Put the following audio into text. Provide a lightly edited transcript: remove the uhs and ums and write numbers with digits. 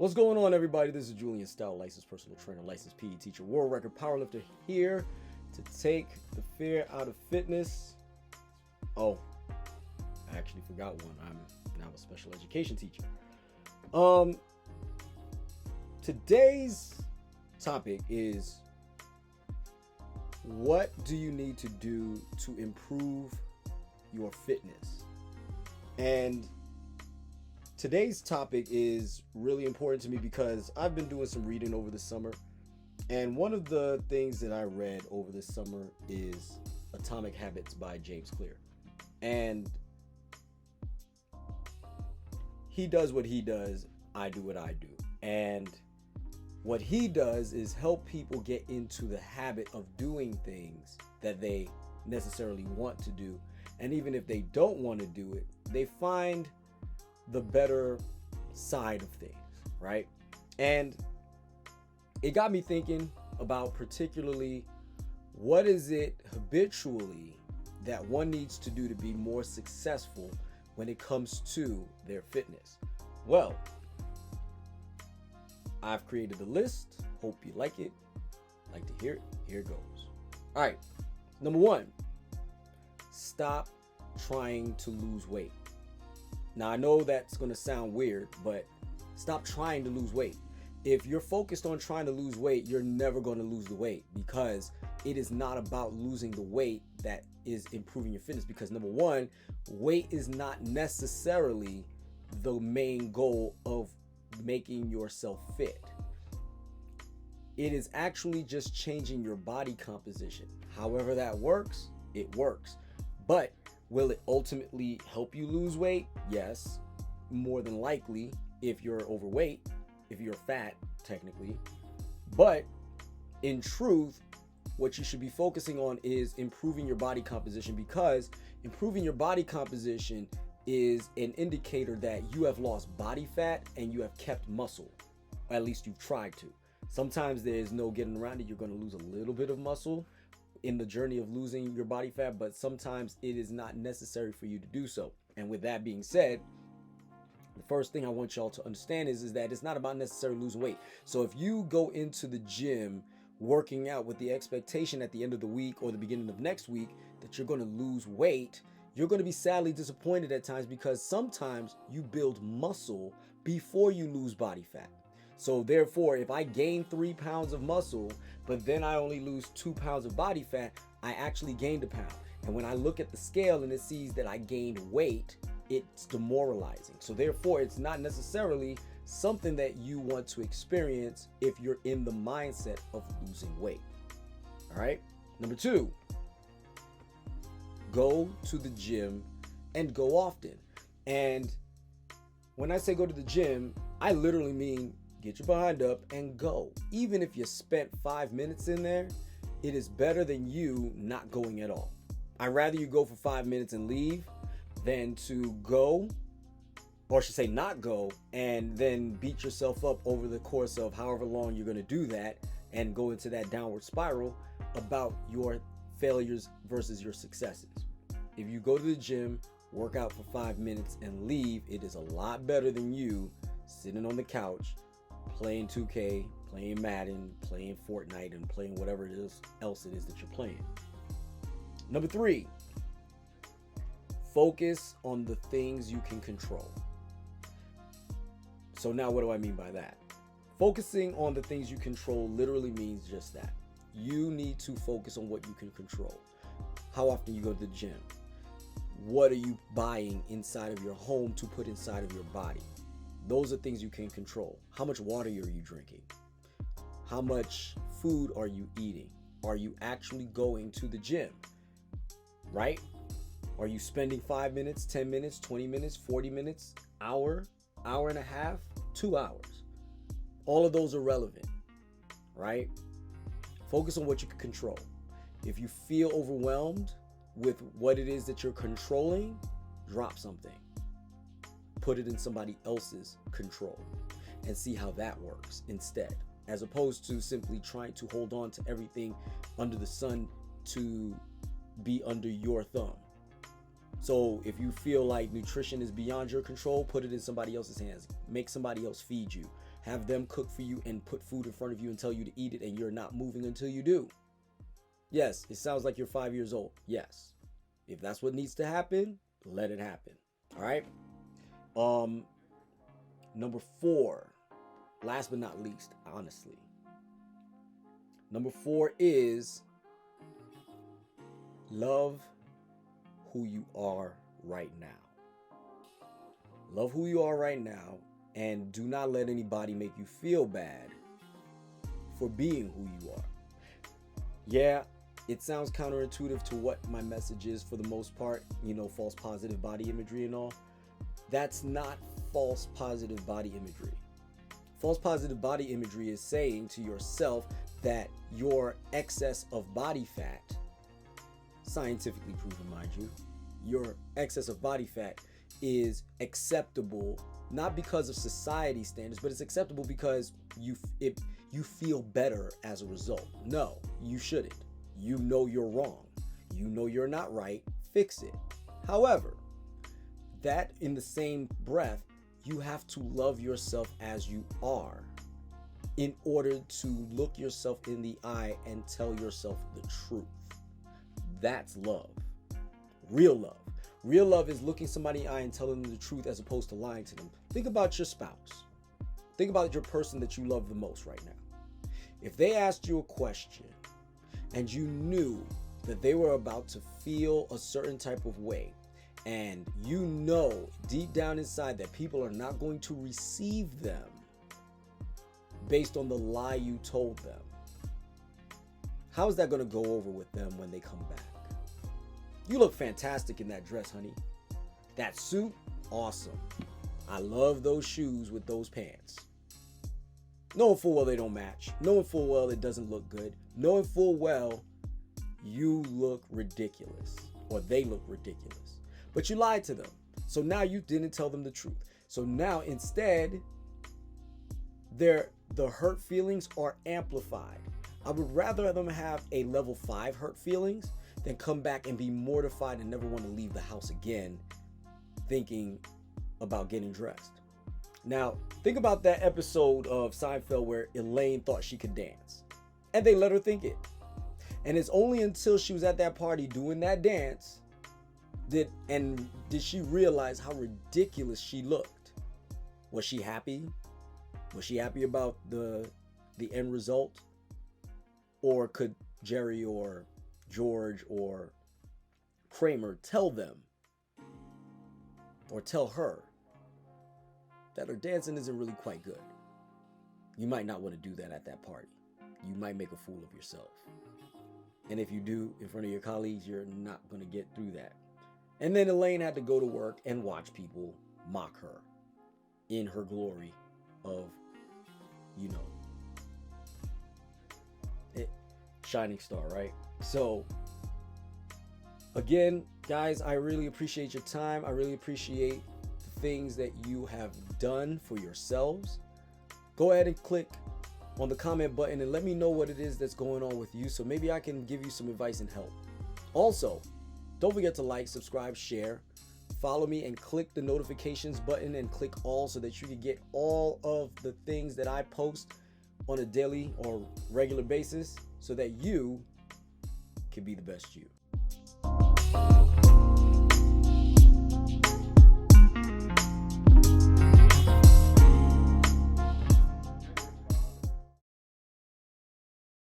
What's going on, everybody? This is Julien Stoutt, licensed personal trainer, licensed PE teacher, world record powerlifter, here to take the fear out of fitness. Oh, I actually forgot one. I'm now a special education teacher. Today's topic is, what do you need to do to improve your fitness? And today's topic is really important to me because I've been doing some reading over the summer. And one of the things that I read over the summer is Atomic Habits by James Clear. And he does what he does, I do what I do. And what he does is help people get into the habit of doing things that they necessarily want to do. And even if they don't want to do it, they find the better side of things, right? And it got me thinking about particularly, what is it habitually that one needs to do to be more successful when it comes to their fitness? Well, I've created a list. Hope you like it. Like to hear it? Here it goes. All right. Number one, stop trying to lose weight. Now, I know that's going to sound weird, but stop trying to lose weight. If you're focused on trying to lose weight, you're never going to lose the weight, because it is not about losing the weight that is improving your fitness. Because number one, weight is not necessarily the main goal of making yourself fit. It is actually just changing your body composition. However that works, it works. But will it ultimately help you lose weight? Yes, more than likely, if you're overweight, if you're fat, technically. But in truth, what you should be focusing on is improving your body composition, because improving your body composition is an indicator that you have lost body fat and you have kept muscle, or at least you've tried to. Sometimes there's no getting around it. You're going to lose a little bit of muscle in the journey of losing your body fat, but sometimes it is not necessary for you to do so. And with that being said, the first thing I want y'all to understand is that it's not about necessarily losing weight. So if you go into the gym working out with the expectation at the end of the week or the beginning of next week that you're going to lose weight, you're going to be sadly disappointed at times, because sometimes you build muscle before you lose body fat. So therefore, if I gain 3 pounds of muscle, but then I only lose 2 pounds of body fat, I actually gained a pound. And when I look at the scale and it sees that I gained weight, it's demoralizing. So therefore, it's not necessarily something that you want to experience if you're in the mindset of losing weight. All right. Number two, go to the gym and go often. And when I say go to the gym, I literally mean get your behind up and go. Even if you spent 5 minutes in there, it is better than you not going at all. I'd rather you go for 5 minutes and leave than to go, or I should say not go, and then beat yourself up over the course of however long you're going to do that and go into that downward spiral about your failures versus your successes. If you go to the gym, work out for 5 minutes and leave, it is a lot better than you sitting on the couch playing 2K, playing Madden, playing Fortnite, and playing whatever else it is that you're playing. Number three, focus on the things you can control. So now what do I mean by that? Focusing on the things you control literally means just that. You need to focus on what you can control. How often you go to the gym? What are you buying inside of your home to put inside of your body? Those are things you can control. How much water are you drinking? How much food are you eating? Are you actually going to the gym? Right? Are you spending 5 minutes, 10 minutes, 20 minutes, 40 minutes, hour and a half, 2 hours? All of those are relevant, right? Focus on what you can control. If you feel overwhelmed with what it is that you're controlling, drop something. Put it in somebody else's control and see how that works instead, as opposed to simply trying to hold on to everything under the sun to be under your thumb. So if you feel like nutrition is beyond your control, put it in somebody else's hands. Make somebody else feed you. have them cook for you and put food in front of you and tell you to eat it, and you're not moving until you do. Yes, it sounds like you're 5 years old. Yes. If that's what needs to happen, let it happen. All right. Number 4, last but not least, honestly. Number 4 is love who you are right now. Love who you are right now, and do not let anybody make you feel bad for being who you are. Yeah, it sounds counterintuitive to what my message is for the most part, false positive body imagery and all. That's not false positive body imagery. False positive body imagery is saying to yourself that your excess of body fat, scientifically proven, mind you, your excess of body fat is acceptable, not because of society standards, but it's acceptable because you feel better as a result. No, you shouldn't. You know you're wrong. You know you're not right. Fix it. However, that in the same breath, you have to love yourself as you are in order to look yourself in the eye and tell yourself the truth. That's love. Real love. Real love is looking somebody in the eye and telling them the truth as opposed to lying to them. Think about your spouse. Think about your person that you love the most right now. If they asked you a question and you knew that they were about to feel a certain type of way, and you know deep down inside that people are not going to receive them based on the lie you told them, how is that going to go over with them when they come back? You look fantastic in that dress, honey. That suit, awesome. I love those shoes with those pants. Knowing full well they don't match. Knowing full well it doesn't look good. Knowing full well you look ridiculous, or they look ridiculous. But you lied to them. So now you didn't tell them the truth. So now instead, the hurt feelings are amplified. I would rather them have a level 5 hurt feelings than come back and be mortified and never want to leave the house again thinking about getting dressed. Now, think about that episode of Seinfeld where Elaine thought she could dance, and they let her think it. And it's only until she was at that party doing that dance did she realize how ridiculous she looked. Was she happy? Was she happy about the end result? Or could Jerry or George or Kramer tell them, or tell her, that her dancing isn't really quite good? You might not want to do that at that party. You might make a fool of yourself. And if you do in front of your colleagues, you're not going to get through that. And then Elaine had to go to work and watch people mock her in her glory of, shining star, right? So, again, guys, I really appreciate your time. I really appreciate the things that you have done for yourselves. Go ahead and click on the comment button and let me know what it is that's going on with you, so maybe I can give you some advice and help. Also, don't forget to like, subscribe, share, follow me, and click the notifications button and click all so that you can get all of the things that I post on a daily or regular basis so that you can be the best you.